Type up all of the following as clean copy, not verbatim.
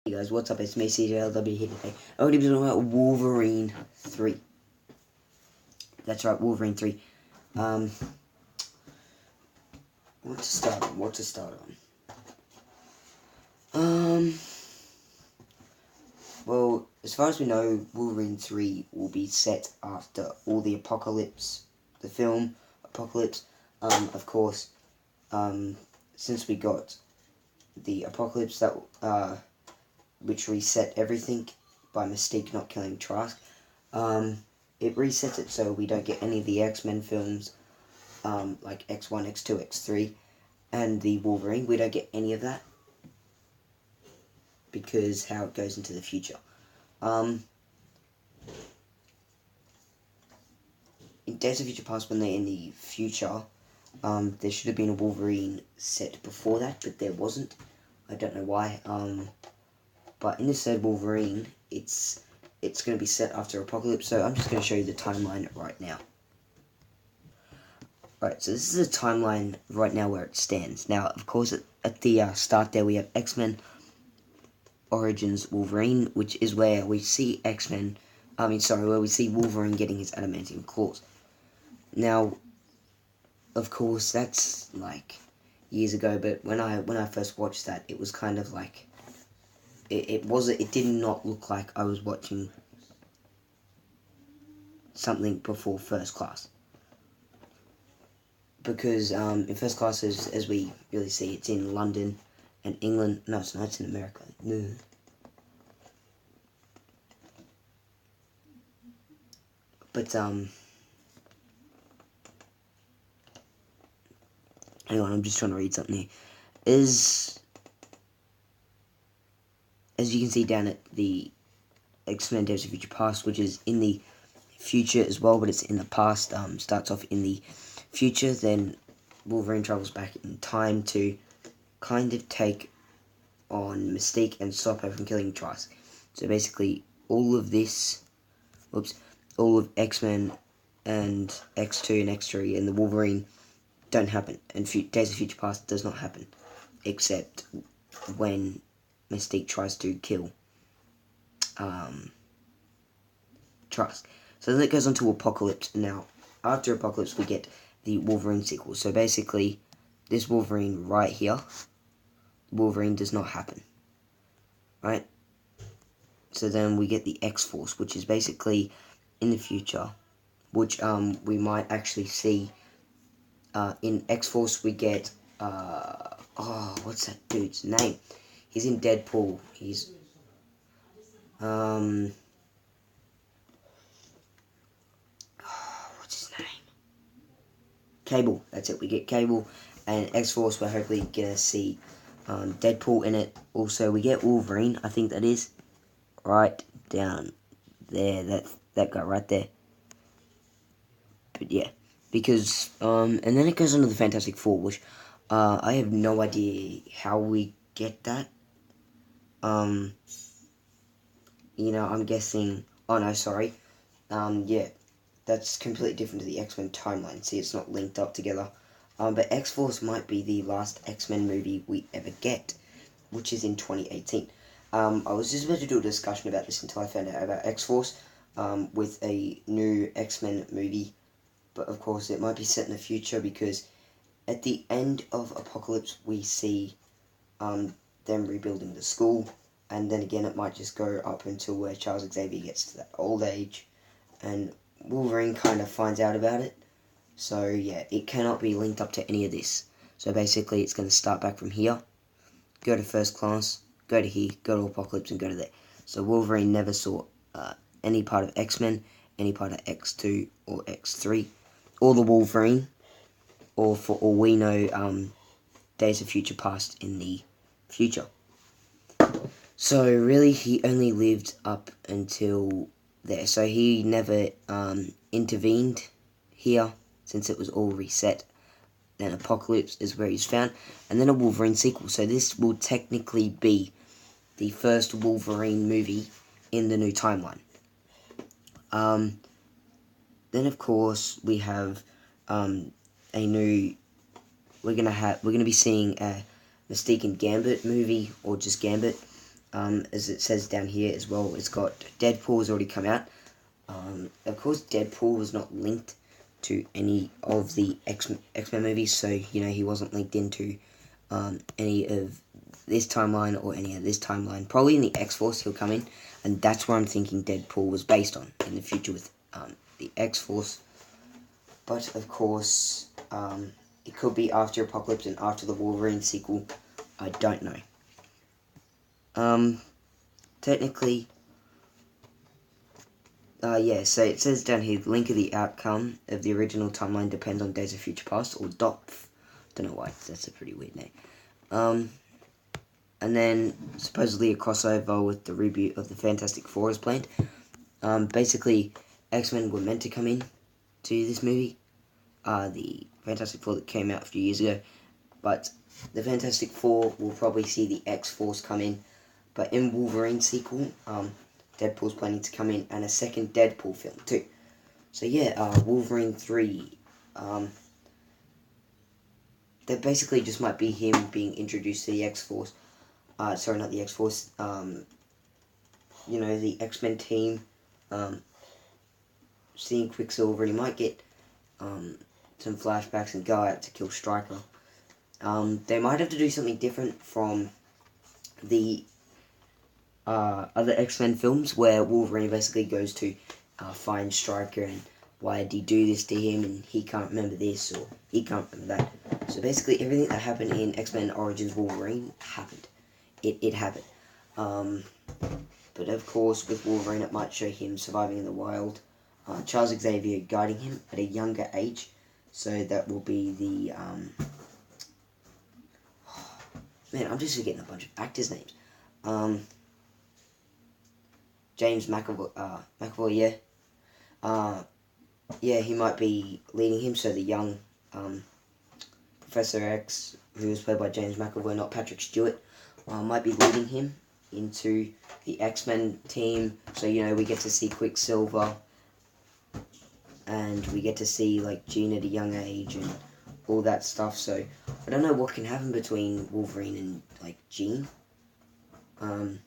Hey guys, what's up? It's me, C.J.L.W. here today. I'm going to be talking about Wolverine 3. That's right, Wolverine 3. What to start on? Well, as far as we know, Wolverine 3 will be set after all the Apocalypse, the film Apocalypse. Of course, since we got the Apocalypse that, which reset everything by Mystique not killing Trask. It resets it so we don't get any of the X-Men films, like X1, X2, X3, and the Wolverine. We don't get any of that because how it goes into the future. In Days of Future Past, when they're in the future, there should have been a Wolverine set before that, but there wasn't. I don't know why. But in this third Wolverine, it's going to be set after Apocalypse, so I'm just going to show you the timeline right now. Right, so this is a timeline right now where it stands. Now, of course, at the start there, we have X-Men Origins Wolverine, which is where we see where we see Wolverine getting his adamantium claws. Now, of course, that's like years ago, but when I first watched that, it was kind of like it did not look like I was watching something before First Class. Because in First Class, as we really see, it's in London and England. No, it's not. It's in America. No. But hang on, I'm just trying to read something here. As you can see down at the X-Men Days of Future Past, which is in the future as well, but it's in the past, starts off in the future, then Wolverine travels back in time to kind of take on Mystique and stop her from killing Trask. So basically, all of X-Men and X2 and X3 and the Wolverine don't happen, and Days of Future Past does not happen, except when Mystique tries to kill Trask. So then it goes on to Apocalypse. Now, after Apocalypse, we get the Wolverine sequel. So basically, this Wolverine right here, Wolverine does not happen. Right? So then we get the X-Force, which is basically in the future, which we might actually see. In X-Force, we get, what's that dude's name? He's in Deadpool. He's, what's his name? Cable. That's it. We get Cable, and X-Force. We're hopefully gonna see Deadpool in it. Also, we get Wolverine. I think that is right down there. That guy right there. But yeah, because and then it goes on to the Fantastic Four, which I have no idea how we get that. I'm guessing. Oh no, sorry. Yeah, that's completely different to the X-Men timeline. See, it's not linked up together. But X-Force might be the last X-Men movie we ever get, which is in 2018. I was just about to do a discussion about this until I found out about X-Force, with a new X-Men movie. But of course, it might be set in the future because at the end of Apocalypse, we see them rebuilding the school. And then again, it might just go up until where Charles Xavier gets to that old age. And Wolverine kind of finds out about it. So yeah, it cannot be linked up to any of this. So basically, it's going to start back from here. Go to First Class. Go to here. Go to Apocalypse and go to there. So Wolverine never saw any part of X-Men. Any part of X2 or X3. Or the Wolverine. Or for all we know, Days of Future Past in the future. So really, he only lived up until there. So he never intervened here since it was all reset. Then Apocalypse is where he's found, and then a Wolverine sequel. So this will technically be the first Wolverine movie in the new timeline. Then of course we have a new. We're gonna be seeing a Mystique and Gambit movie, or just Gambit. as it says down here as well, it's got Deadpool's already come out. Of course, Deadpool was not linked to any of the X-Men movies, so, he wasn't linked into any of this timeline or any of this timeline. Probably in the X-Force he'll come in, and that's where I'm thinking Deadpool was based on in the future with the X-Force. But, of course, it could be after Apocalypse and after the Wolverine sequel. I don't know. Technically, so it says down here, the link of the outcome of the original timeline depends on Days of Future Past, or DOPF. Don't know why, that's a pretty weird name. And then, supposedly a crossover with the reboot of the Fantastic Four is planned. Basically, X-Men were meant to come in to this movie, the Fantastic Four that came out a few years ago, but the Fantastic Four will probably see the X-Force come in, but in Wolverine sequel, Deadpool's planning to come in, and a second Deadpool film too. So yeah, Wolverine 3, that basically just might be him being introduced to the X-Force. Sorry, not the X-Force, the X-Men team, seeing Quicksilver. He might get some flashbacks and go out to kill Stryker. They might have to do something different from the other X-Men films, where Wolverine basically goes to find Stryker, and why did he do this to him, and he can't remember this, or he can't remember that. So basically everything that happened in X-Men Origins Wolverine happened. It happened. But of course, with Wolverine, it might show him surviving in the wild. Charles Xavier guiding him at a younger age. So that will be the... man, I'm just forgetting a bunch of actors' names. James McAvoy, yeah. Yeah, he might be leading him, so the young Professor X, who was played by James McAvoy, not Patrick Stewart, might be leading him into the X-Men team. So, we get to see Quicksilver, and we get to see, Jean at a young age, and all that stuff. So, I don't know what can happen between Wolverine and, Jean. I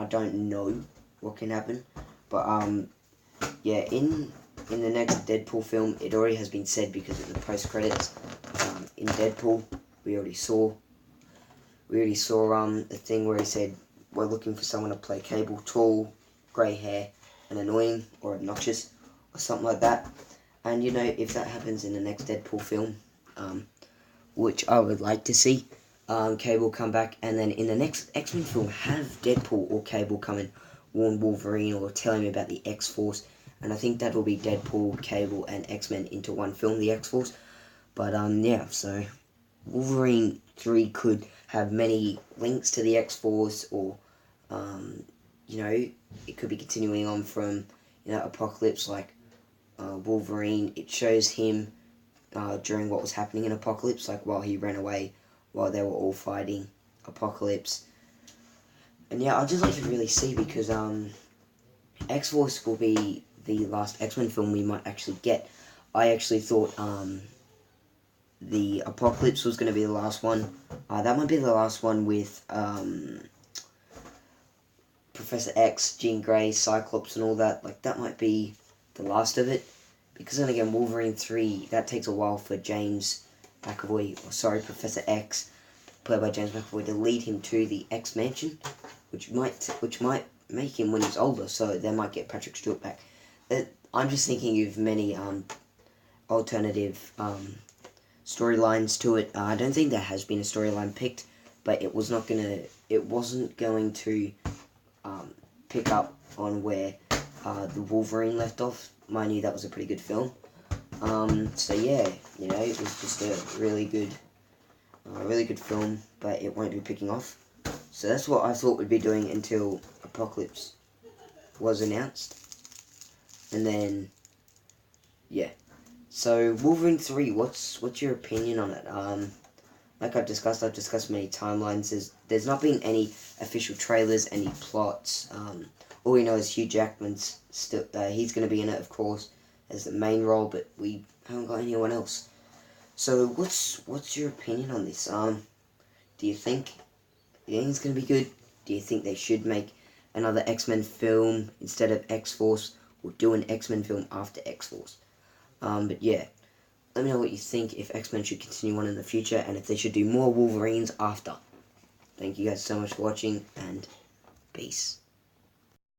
don't know what can happen. But, yeah, in the next Deadpool film, it already has been said because of the post-credits. In Deadpool, we already saw a thing where he said, we're looking for someone to play Cable, tall, grey hair, and annoying, or obnoxious, or something like that. And, if that happens in the next Deadpool film, which I would like to see, Cable come back, and then in the next X-Men film, have Deadpool or Cable come and warn Wolverine or tell him about the X-Force. And I think that will be Deadpool, Cable, and X-Men into one film, the X-Force. But, yeah, so Wolverine 3 could have many links to the X-Force, or, it could be continuing on from, Apocalypse, Wolverine. It shows him during what was happening in Apocalypse, while he ran away, while they were all fighting Apocalypse. And yeah, I'd just like to really see, because X-Force will be the last X-Men film we might actually get. I actually thought the Apocalypse was going to be the last one. That might be the last one with Professor X, Jean Grey, Cyclops, and all that. That might be the last of it. Because then again, Wolverine 3, that takes a while for Professor X, played by James McAvoy, to lead him to the X Mansion, which might make him when he's older, so they might get Patrick Stewart back. I'm just thinking of many alternative storylines to it. I don't think there has been a storyline picked, but it wasn't going to pick up on where the Wolverine left off. Mind you, that was a pretty good film. So yeah, it was just a really good film, but it won't be picking off. So that's what I thought we'd be doing until Apocalypse was announced. And then, yeah. So, Wolverine 3, what's your opinion on it? Like I've discussed many timelines. There's not been any official trailers, any plots. All we know is Hugh Jackman's still, he's going to be in it, of course, as the main role, but we haven't got anyone else. So, what's your opinion on this? Do you think you think it's going to be good? Do you think they should make another X-Men film instead of X-Force, or do an X-Men film after X-Force? But yeah, let me know what you think, if X-Men should continue on in the future, and if they should do more Wolverines after. Thank you guys so much for watching, and peace.